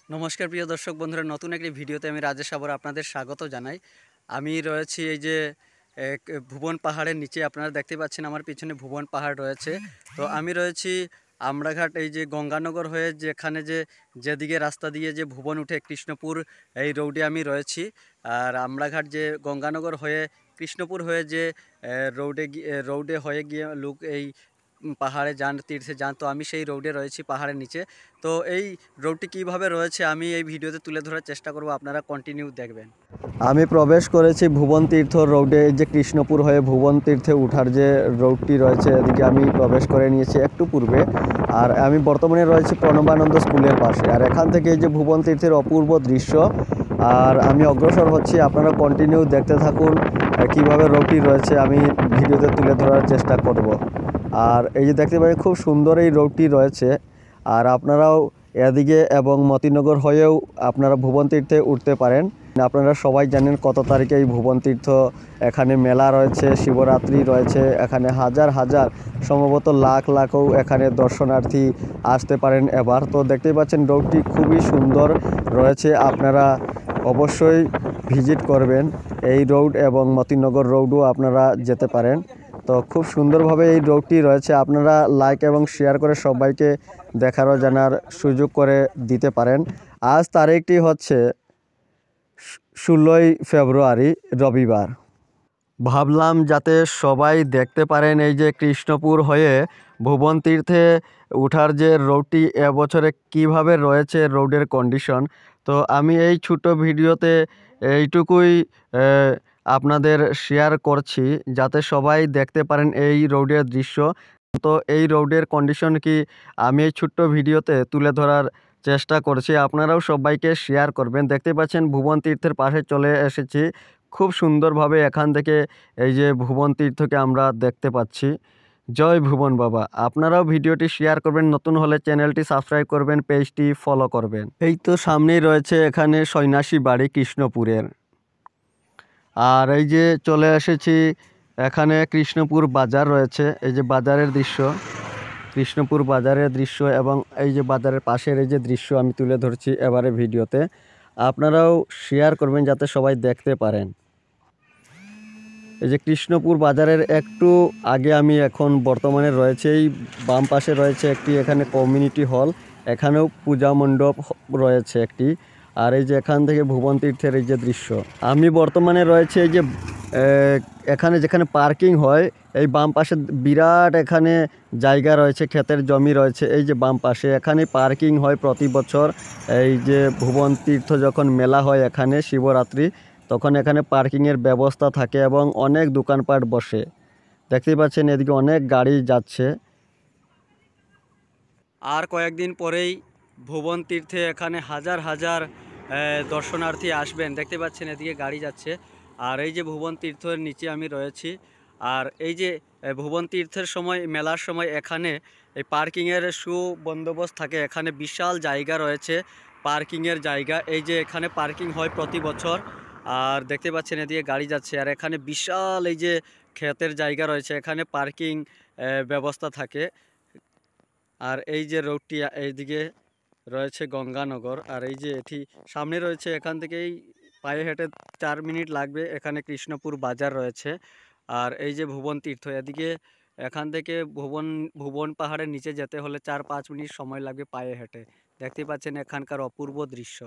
নমস্কার প্রিয় দর্শক বন্ধুরা, নতুন একটি ভিডিওতে আমি রাজেশ আবার আপনাদের স্বাগত জানাই। আমি রয়েছি এই যে এক ভুবন পাহাড়ের নিচে। আপনারা দেখতে পাচ্ছেন আমার পিছনে ভুবন পাহাড় রয়েছে। তো আমি রয়েছি আমড়াঘাট, এই যে গঙ্গানগর হয়ে যেখানে যেদিকে রাস্তা দিয়ে যে ভুবন উঠে কৃষ্ণপুর, এই রোডে আমি রয়েছি। আর আমড়াঘাট যে গঙ্গানগর হয়ে কৃষ্ণপুর হয়ে যে রোডে হয়ে গিয়ে লোক এই পাহাড়ে যান, তীর্থে যান। তো আমি সেই রোডে রয়েছি পাহাড়ের নিচে। তো এই রোডটি কিভাবে রয়েছে আমি এই ভিডিওতে তুলে ধরার চেষ্টা করব, আপনারা কন্টিনিউ দেখবেন। আমি প্রবেশ করেছি ভুবন তীর্থ রোডে। যে কৃষ্ণপুর হয়ে ভুবন তীর্থে ওঠার যে রোডটি রয়েছে এদিকে আমি প্রবেশ করে নিয়েছি একটু পূর্বে। আর আমি বর্তমানে রয়েছি প্রণবানন্দ স্কুলের পাশে। আর এখান থেকে এই যে ভুবন তীর্থের অপূর্ব দৃশ্য, আর আমি অগ্রসর হচ্ছি, আপনারা কন্টিনিউ দেখতে থাকুন কিভাবে রোডটি রয়েছে আমি ভিডিওতে তুলে ধরার চেষ্টা করব। আর এই যে দেখতে পাচ্ছেন খুব সুন্দর এই রোডটি রয়েছে। আর আপনারাও এদিকে এবং মতিনগর হয়েও আপনারা ভুবন তীর্থে উঠতে পারেন। আপনারা সবাই জানেন কত তারিখে এই ভুবন তীর্থ এখানে মেলা রয়েছে, শিবরাত্রি রয়েছে। এখানে হাজার হাজার, সম্ভবত লাখ লাখও এখানে দর্শনার্থী আসতে পারেন এবার। তো দেখতেই পাচ্ছেন রোডটি খুবই সুন্দর রয়েছে, আপনারা অবশ্যই ভিজিট করবেন এই রোড, এবং মতিনগর রোডও আপনারা যেতে পারেন। তো খুব সুন্দরভাবে এই রোডটি রয়েছে, আপনারা লাইক এবং শেয়ার করে সবাইকে দেখারও জানার সুযোগ করে দিতে পারেন। আজ তারিখটি হচ্ছে 16ই ফেব্রুয়ারি, রবিবার। ভাবলাম যাতে সবাই দেখতে পারেন এই যে কৃষ্ণপুর হয়ে ভুবন তীর্থে ওঠার যে রোডটি এবছরে কিভাবে রয়েছে রোডের কন্ডিশন। তো আমি এই ছোট ভিডিওতে এইটুকুই আপনাদের শেয়ার করছি যাতে সবাই দেখতে পারেন এই রোডের দৃশ্য। তো এই রোডের কন্ডিশন কি আমি এই ছোট্ট ভিডিওতে তুলে ধরার চেষ্টা করছি, আপনারাও সবাইকে শেয়ার করবেন। দেখতে পাচ্ছেন ভুবন তীর্থের পাশে চলে এসেছি। খুব সুন্দরভাবে এখান থেকে এই যে ভুবন তীর্থকে আমরা দেখতে পাচ্ছি। জয় ভুবন বাবা। আপনারাও ভিডিওটি শেয়ার করবেন, নতুন হলে চ্যানেলটি সাবস্ক্রাইব করবেন, পেজটি ফলো করবেন। এই তো সামনেই রয়েছে এখানে সন্ন্যাসী বাড়ি কৃষ্ণপুরের। আর এই যে চলে এসেছি, এখানে কৃষ্ণপুর বাজার রয়েছে। এই যে বাজারের দৃশ্য, কৃষ্ণপুর বাজারের দৃশ্য, এবং এই যে বাজারের পাশের এই যে দৃশ্য আমি তুলে ধরছি এবারে ভিডিওতে। আপনারাও শেয়ার করবেন যাতে সবাই দেখতে পারেন। এই যে কৃষ্ণপুর বাজারের একটু আগে আমি এখন বর্তমানে রয়েছে, এই বাম পাশে রয়েছে একটি এখানে কমিউনিটি হল, এখানেও পূজা মণ্ডপ রয়েছে একটি। আর এই যে এখান থেকে ভুবন তীর্থের এই যে দৃশ্য, আমি বর্তমানে রয়েছে এই যে এখানে যেখানে পার্কিং হয়, এই বাম পাশে বিরাট এখানে জায়গা রয়েছে, ক্ষেতের জমি রয়েছে। এই যে বাম পাশে এখানে পার্কিং হয় প্রতি বছর। এই যে ভুবন তীর্থ যখন মেলা হয় এখানে শিবরাত্রি, তখন এখানে পার্কিংয়ের ব্যবস্থা থাকে এবং অনেক দোকানপাট বসে। দেখতেই পাচ্ছেন এদিকে অনেক গাড়ি যাচ্ছে। আর কয়েকদিন পরেই ভুবন তীর্থে এখানে হাজার হাজার দর্শনার্থী আসবেন। দেখতে পাচ্ছেন এদিকে গাড়ি যাচ্ছে। আর এই যে ভুবন তীর্থের নিচে আমি রয়েছি। আর এই যে ভুবন তীর্থের সময়, মেলার সময় এখানে এই পার্কিংয়ের সুবন্দোবস্ত থাকে। এখানে বিশাল জায়গা রয়েছে, পার্কিংয়ের জায়গা। এই যে এখানে পার্কিং হয় প্রতি বছর। আর দেখতে পাচ্ছেন এদিকে গাড়ি যাচ্ছে। আর এখানে বিশাল এই যে ক্ষেতের জায়গা রয়েছে, এখানে পার্কিং ব্যবস্থা থাকে। আর এই যে রোডটি এইদিকে রয়েছে গঙ্গানগর। আর এই যে এটি সামনে রয়েছে, এখান থেকেই পায়ে হেঁটে 4 মিনিট লাগবে, এখানে কৃষ্ণপুর বাজার রয়েছে। আর এই যে ভুবন তীর্থ, এদিকে এখান থেকে ভুবন পাহাড়ের নিচে যেতে হলে 4-5 মিনিট সময় লাগবে পায়ে হেঁটে। দেখতে পাচ্ছেন এখানকার অপূর্ব দৃশ্য।